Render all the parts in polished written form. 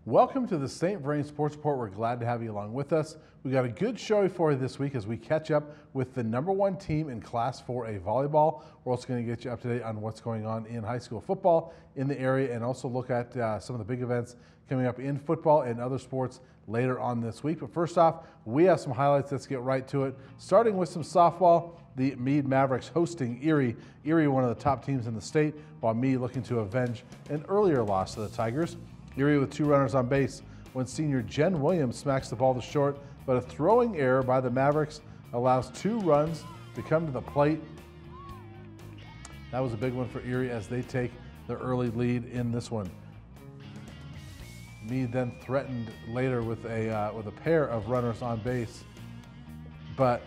Welcome to the St. Vrain Sports Report. We're glad to have you along with us. We got a good show for you this week as we catch up with the #1 team in Class 4A volleyball. We're also going to get you up to date on what's going on in high school football in the area and also look at some of the big events coming up in football and other sports later on this week. But first off, we have some highlights. Let's get right to it. Starting with some softball, the Meade Mavericks hosting Erie. Erie, one of the top teams in the state, while Meade looking to avenge an earlier loss to the Tigers. Erie with 2 runners on base when senior Jen Williams smacks the ball to short, but a throwing error by the Mavericks allows 2 runs to come to the plate. That was a big one for Erie as they take the early lead in this one. Meade then threatened later with a pair of runners on base, but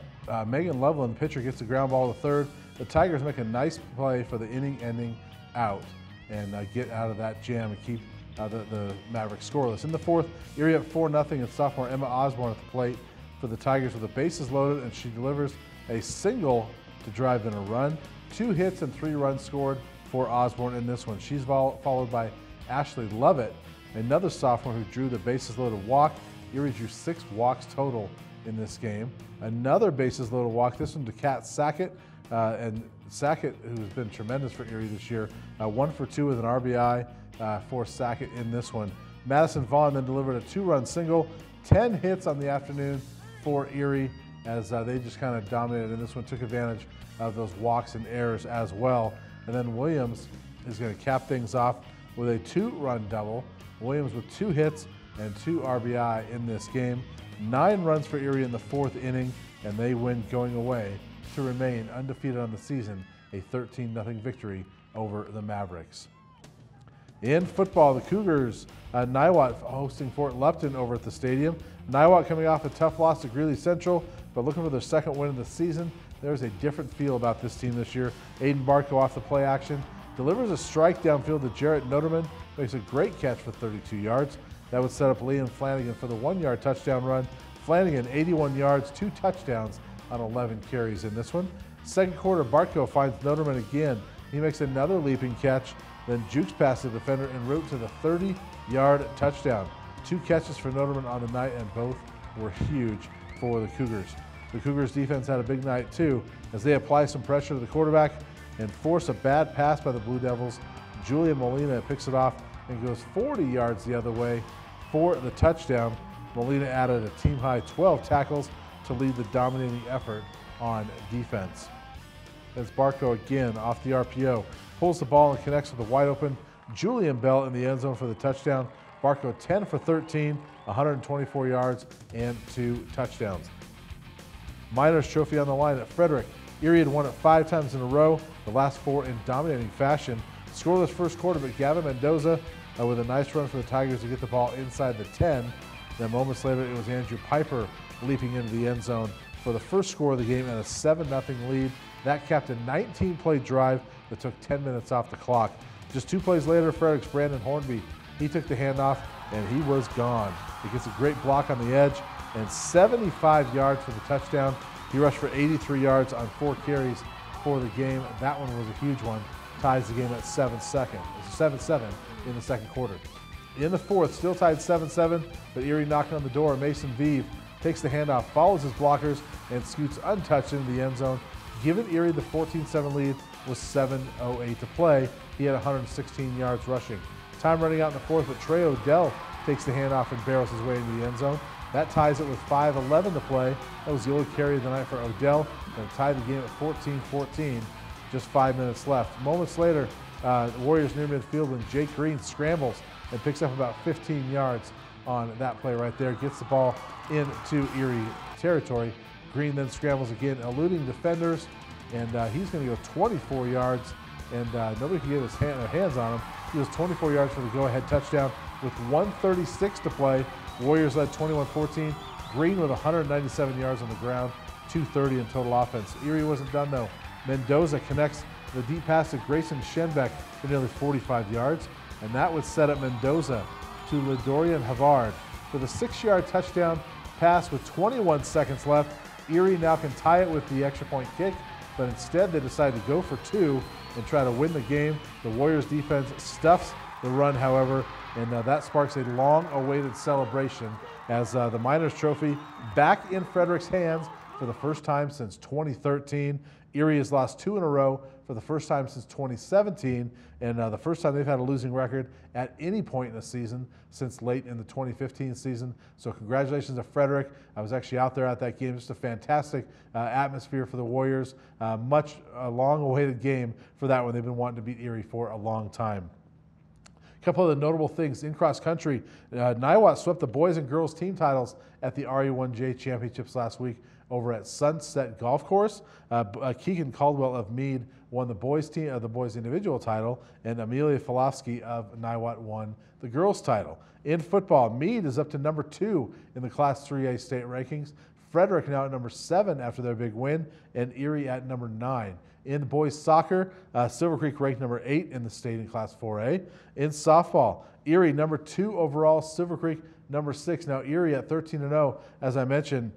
Megan Loveland, pitcher, gets the ground ball to third. The Tigers make a nice play for the inning-ending out and get out of that jam and keep the Mavericks scoreless. In the fourth, Erie up 4-0 and sophomore Emma Osborne at the plate for the Tigers with the bases loaded, and she delivers a single to drive in a run. 2 hits and 3 runs scored for Osborne in this one. She's followed by Ashley Lovett, another sophomore who drew the bases loaded walk. Erie drew 6 walks total in this game. Another bases loaded walk, this one to Kat Sackett, and Sackett, who's been tremendous for Erie this year, 1 for 2 with an RBI for Sackett in this one. Madison Vaughn then delivered a 2-run single, 10 hits on the afternoon for Erie as they just kind of dominated in this one, took advantage of those walks and errors as well. And then Williams is going to cap things off with a 2-run double. Williams with 2 hits and 2 RBI in this game. 9 runs for Erie in the 4th inning, and they win going away to remain undefeated on the season, a 13-0 victory over the Mavericks. In football, the Cougars, Niwot hosting Fort Lupton over at the stadium. Niwot coming off a tough loss to Greeley Central, but looking for their 2nd win of the season. There's a different feel about this team this year. Aiden Barco off the play action, delivers a strike downfield to Jarrett Noterman, makes a great catch for 32 yards. That would set up Liam Flanagan for the 1-yard touchdown run. Flanagan, 81 yards, 2 touchdowns on 11 carries in this one. Second quarter, Barco finds Noterman again. He makes another leaping catch, then jukes past the defender en route to the 30-yard touchdown. 2 catches for Noterman on the night, and both were huge for the Cougars. The Cougars defense had a big night too, as they apply some pressure to the quarterback and force a bad pass by the Blue Devils. Julia Molina picks it off and goes 40 yards the other way for the touchdown. Molina added a team-high 12 tackles to lead the dominating effort on defense. As Barco again off the RPO, pulls the ball and connects with a wide-open Julian Bell in the end zone for the touchdown. Barco 10 for 13, 124 yards and 2 touchdowns. Miners trophy on the line at Frederick. Erie had won it 5 times in a row, the last 4 in dominating fashion. Scoreless first quarter, but Gavin Mendoza with a nice run for the Tigers to get the ball inside the 10. Then moments later, it was Andrew Piper leaping into the end zone for the first score of the game and a 7-0 lead. That capped a 19-play drive that took 10 minutes off the clock. Just 2 plays later, Frederick's Brandon Hornby, he took the handoff and he was gone. He gets a great block on the edge and 75 yards for the touchdown. He rushed for 83 yards on 4 carries for the game. That one was a huge one. Ties the game at 7-7 in the second quarter. In the fourth, still tied 7-7, but Erie knocking on the door. Mason Vive takes the handoff, follows his blockers, and scoots untouched into the end zone, giving Erie the 14-7 lead with 7:08 to play. He had 116 yards rushing. Time running out in the fourth, but Trey Odell takes the handoff and barrels his way into the end zone. That ties it with 5:11 to play. That was the only carry of the night for Odell, and tied the game at 14-14, just 5 minutes left. Moments later, the Warriors near midfield when Jake Green scrambles and picks up about 15 yards on that play right there, gets the ball into Erie territory. Green then scrambles again, eluding defenders, and he's going to go 24 yards, and nobody can get his hands on him. He was 24 yards for the go-ahead touchdown with 1:36 to play. Warriors led 21-14. Green with 197 yards on the ground, 230 in total offense. Erie wasn't done though. Mendoza connects the deep pass to Grayson Schenbeck for nearly 45 yards, and that would set up Mendoza to LaDorian Havard for the 6-yard touchdown pass with 21 seconds left. Erie now can tie it with the extra point kick, but instead they decide to go for 2 and try to win the game. The Warriors defense stuffs the run, however, and that sparks a long-awaited celebration as the Miners Trophy back in Frederick's hands for the first time since 2013. Erie has lost 2 in a row for the first time since 2017, and the first time they've had a losing record at any point in the season since late in the 2015 season. So congratulations to Frederick. I was actually out there at that game. Just a fantastic atmosphere for the Warriors. Much a long-awaited game for that one. They've been wanting to beat Erie for a long time. A couple of the notable things in cross country. Niwot swept the boys and girls team titles at the RE1J Championships last week over at Sunset Golf Course. Keegan Caldwell of Meade won the boys individual title, and Amelia Filofsky of Niwot won the girls title. In football, Meade is up to number 2 in the Class 3A state rankings. Frederick now at number 7 after their big win, and Erie at number 9. In boys soccer, Silver Creek ranked number 8 in the state in Class 4A. In softball, Erie number 2 overall, Silver Creek number 6. Now Erie at 13-0, as I mentioned.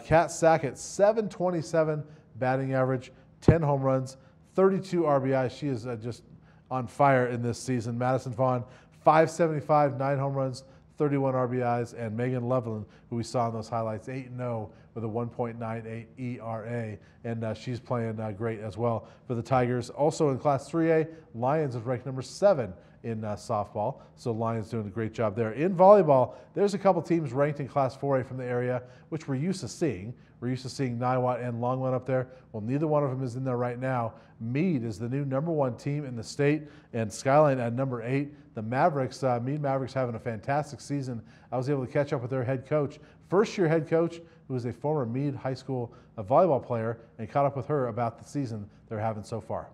Kat Sackett, 727 batting average, 10 home runs, 32 RBIs. She is just on fire in this season. Madison Vaughn, 575, 9 home runs, 31 RBIs, and Megan Loveland, who we saw in those highlights, 8-0 with a 1.98 ERA, and she's playing great as well for the Tigers. Also in Class 3A, Lions is ranked number 7 in softball, so Lions doing a great job there. In volleyball, there's a couple teams ranked in Class 4A from the area, which we're used to seeing. We're used to seeing Niwot and Longmont up there. Well, neither one of them is in there right now. Meade is the new number 1 team in the state, and Skyline at number 8. The Mavericks, Meade Mavericks, having a fantastic season. I was able to catch up with their head coach, first-year head coach, who is a former Meade High School volleyball player, and caught up with her about the season they're having so far.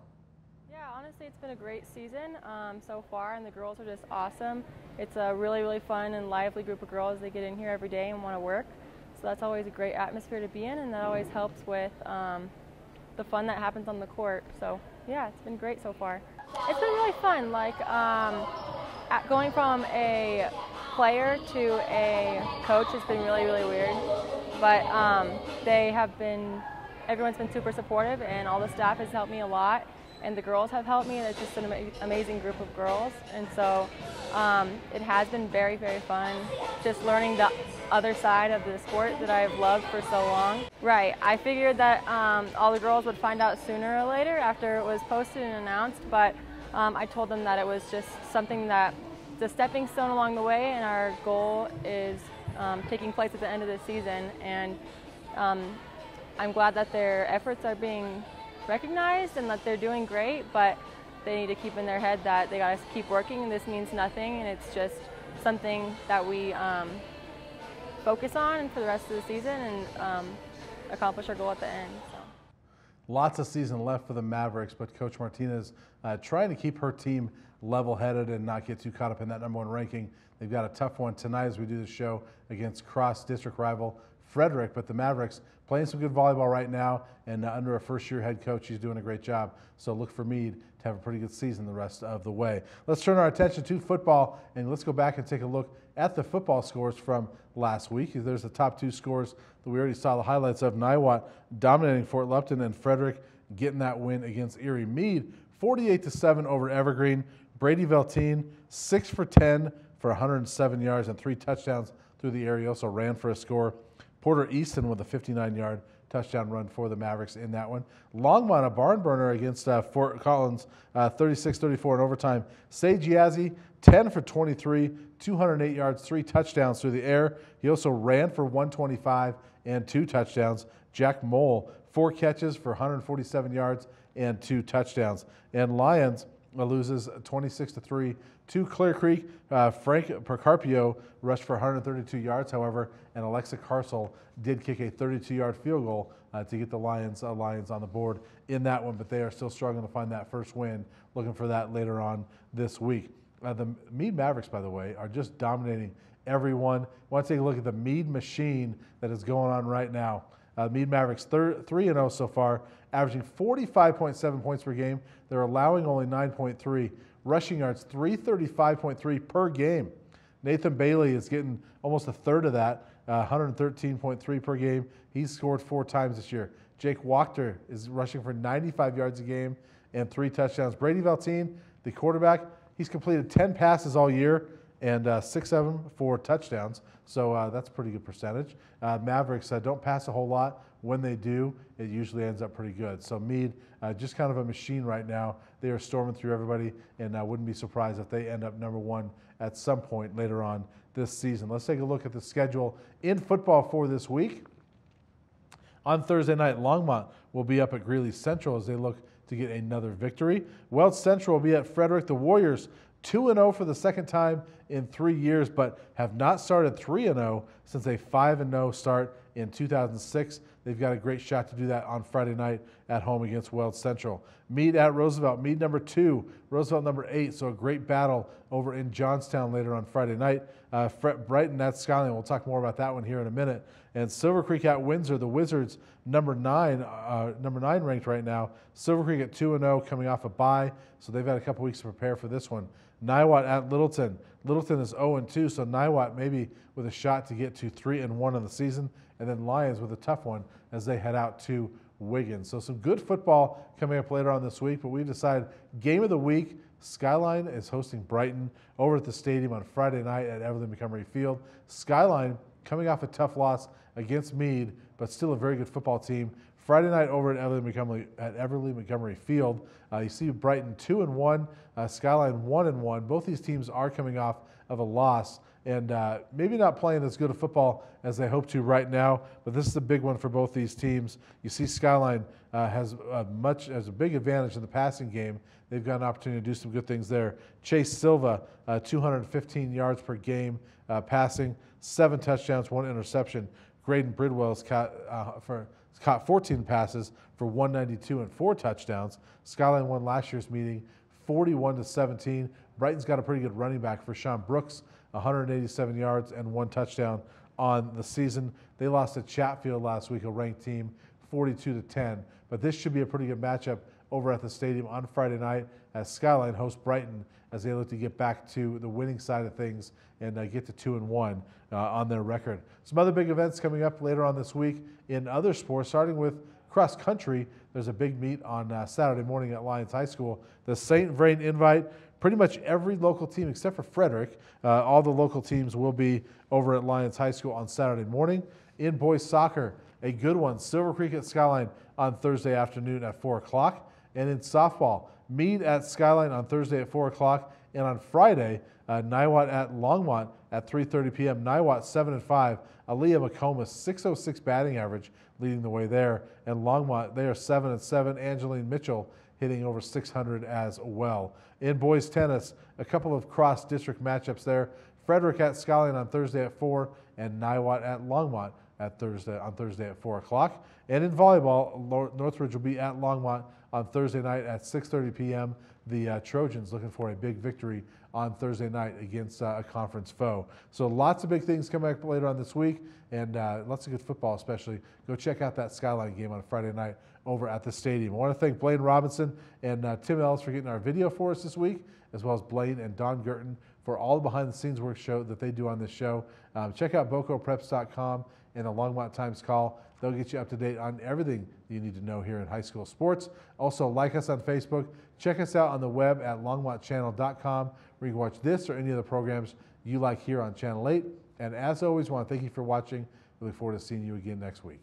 Honestly, it's been a great season so far, and the girls are just awesome. It's a really, really fun and lively group of girls. They get in here every day and want to work, so that's always a great atmosphere to be in, and that always helps with the fun that happens on the court. So yeah, it's been great so far. It's been really fun, like going from a player to a coach has been really, really weird, but everyone's been super supportive, and all the staff has helped me a lot. And the girls have helped me, and it's just an amazing group of girls. And so it has been very, very fun just learning the other side of the sport that I've loved for so long. Right, I figured that all the girls would find out sooner or later after it was posted and announced, but I told them that it was just something that the stepping stone along the way, and our goal is taking place at the end of the season. And I'm glad that their efforts are being recognized and that they're doing great, but they need to keep in their head that they got to keep working, and this means nothing, and it's just something that we focus on for the rest of the season and accomplish our goal at the end. So. Lots of season left for the Mavericks, but Coach Martinez trying to keep her team level-headed and not get too caught up in that number 1 ranking. They've got a tough one tonight as we do the show against cross-district rival Frederick, but the Mavericks playing some good volleyball right now, and under a first-year head coach, he's doing a great job. So look for Meade to have a pretty good season the rest of the way. Let's turn our attention to football, and let's go back and take a look at the football scores from last week. There's the top 2 scores that we already saw the highlights of. Niwot dominating Fort Lupton, and Frederick getting that win against Erie. Meade 48-7 over Evergreen. Brady Veltine 6 for 10 for 107 yards and 3 touchdowns through the air. He also ran for a score. Porter Easton with a 59-yard touchdown run for the Mavericks in that one. Longmont, a barn burner against Fort Collins, 36-34 in overtime. Sage Yazzie, 10 for 23, 208 yards, 3 touchdowns through the air. He also ran for 125 and 2 touchdowns. Jack Mole, 4 catches for 147 yards and 2 touchdowns. And Lions loses 26-3 to Clear Creek. Frank Percarpio rushed for 132 yards, however, and Alexa Carsell did kick a 32-yard field goal to get the Lions on the board in that one, but they are still struggling to find that first win. Looking for that later on this week. The Meade Mavericks, by the way, are just dominating everyone. I want to take a look at the Meade machine that is going on right now. Meade Mavericks 3-0 so far, averaging 45.7 points per game. They're allowing only 9.3. Rushing yards, 335.3 per game. Nathan Bailey is getting almost a third of that, 113.3 per game. He's scored 4 times this year. Jake Wachter is rushing for 95 yards a game and 3 touchdowns. Brady Veltine, the quarterback, He's completed 10 passes all year, and 6 of them for touchdowns, so that's a pretty good percentage. Mavericks don't pass a whole lot. When they do, it usually ends up pretty good. So Meade, just kind of a machine right now. They are storming through everybody, and I wouldn't be surprised if they end up #1 at some point later on this season. Let's take a look at the schedule in football for this week. On Thursday night, Longmont will be up at Greeley Central as they look to get another victory. Wells Central will be at Frederick. The Warriors 2-0 for the second time in 3 years, but have not started 3-0 since a 5-0 start in 2006. They've got a great shot to do that on Friday night at home against Wells Central. Meade at Roosevelt. Meade #2, Roosevelt #8. So a great battle over in Johnstown later on Friday night. Brighton at Skyline. We'll talk more about that one here in a minute. And Silver Creek at Windsor. The Wizards #9 ranked right now. Silver Creek at 2-0 coming off a bye, so they've had a couple weeks to prepare for this one. Niwot at Littleton. Littleton is 0-2, so Niwot maybe with a shot to get to 3-1 in the season. And then Lions with a tough one as they head out to Wiggins. So some good football coming up later on this week, but we've decided game of the week, Skyline is hosting Brighton over at the stadium on Friday night at Everly Montgomery Field. Skyline coming off a tough loss against Meade, but still a very good football team. Friday night over at Everly Montgomery Field. You see Brighton 2-1, Skyline 1-1. Both these teams are coming off of a loss and maybe not playing as good a football as they hope to right now, but this is a big one for both these teams. You see Skyline has a big advantage in the passing game. They've got an opportunity to do some good things there. Chase Silva, 215 yards per game passing, 7 touchdowns, 1 interception. Graydon Bridwell's caught 14 passes for 192 and 4 touchdowns. Skyline won last year's meeting 41-17. Brighton's got a pretty good running back for Sean Brooks, 187 yards and 1 touchdown on the season. They lost to Chatfield last week, a ranked team, 42-10. But this should be a pretty good matchup over at the stadium on Friday night as Skyline hosts Brighton as they look to get back to the winning side of things and get to 2-1 on their record. Some other big events coming up later on this week in other sports, starting with cross country. There's a big meet on Saturday morning at Lyons High School. The St. Vrain Invite, pretty much every local team except for Frederick, all the local teams will be over at Lyons High School on Saturday morning. In boys soccer, a good one, Silver Creek at Skyline on Thursday afternoon at 4 o'clock. And in softball, Meade at Skyline on Thursday at 4 o'clock. And on Friday, Niwot at Longmont at 3:30 p.m. Niwot 7-5. Aaliyah McComas, 606 batting average, leading the way there. And Longmont, they are 7-7. Angeline Mitchell hitting over 600 as well. In boys tennis, a couple of cross-district matchups there. Frederick at Skyline on Thursday at 4, and Niwot at Longmont on Thursday at 4 o'clock. And in volleyball, Northridge will be at Longmont on Thursday night at 6:30 p.m. The Trojans looking for a big victory on Thursday night against a conference foe. So lots of big things coming up later on this week, and lots of good football especially. Go check out that Skyline game on Friday night over at the stadium. I want to thank Blaine Robinson and Tim Ellis for getting our video for us this week, as well as Blaine and Don Gurton for all the behind-the-scenes work that they do on this show. Check out bocopreps.com and the Longmont Times Call. They'll get you up to date on everything you need to know here in high school sports. Also, like us on Facebook. Check us out on the web at longmontchannel.com, where you can watch this or any of the programs you like here on Channel 8. And as always, I want to thank you for watching. We look forward to seeing you again next week.